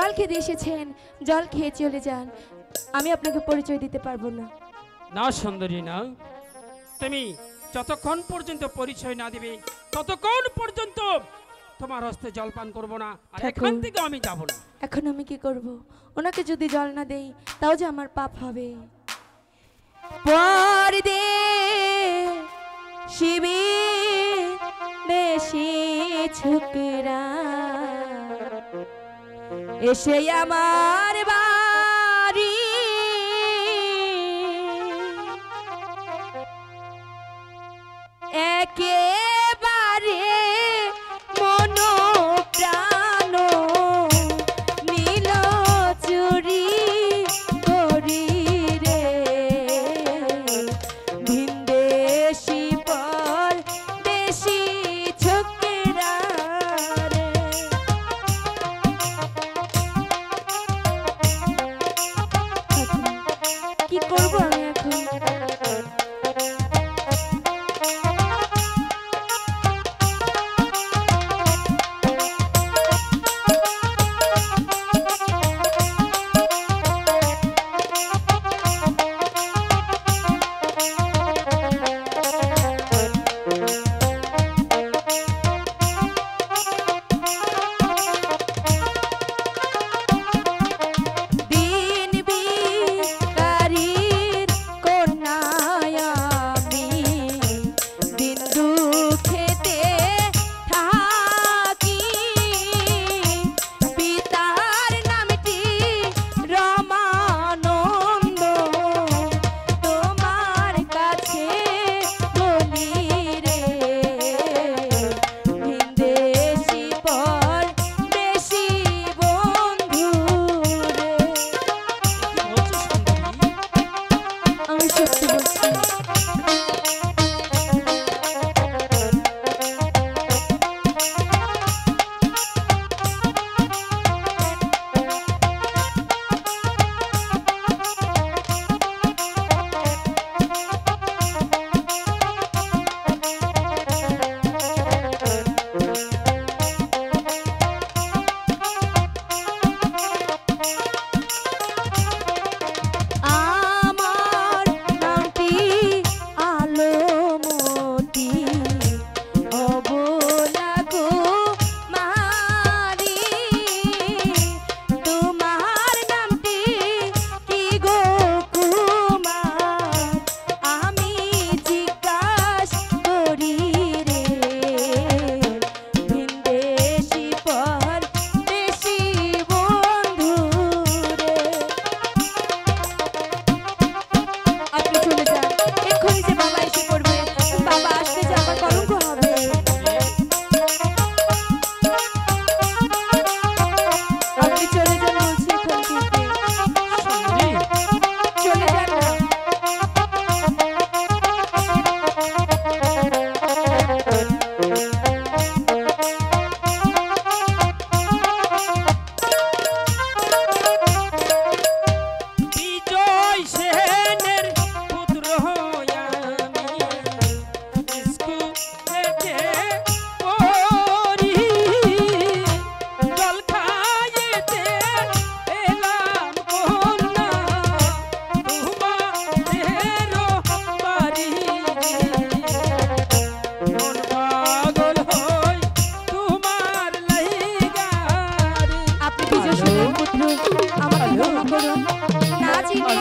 জল খেতে এসেছেন, জল খেয়ে চলে যান, আমি আপনাকে পরিচয় দিতে পারবো না। না সুন্দরী না, তুমি যতক্ষণ পর্যন্ত পরিচয় না দিবে ততক্ষণ পর্যন্ত তোমার হস্তে জল পান করবো না, আর এখান থেকে আমি যাব না। এখন আমি কি করব? ওনাকে যদি জল না দেই তাও যে আমার পাপ হবে। দেশি ছোকরা এসে আমার বাড়ি, একেবারে মন প্রাণ নীল চুরি করি রে, ভিনদেশি পর দেশি ছোকরা রে। কি করবো আমি এখন? আমার ক্ষমা করুন, না চিনি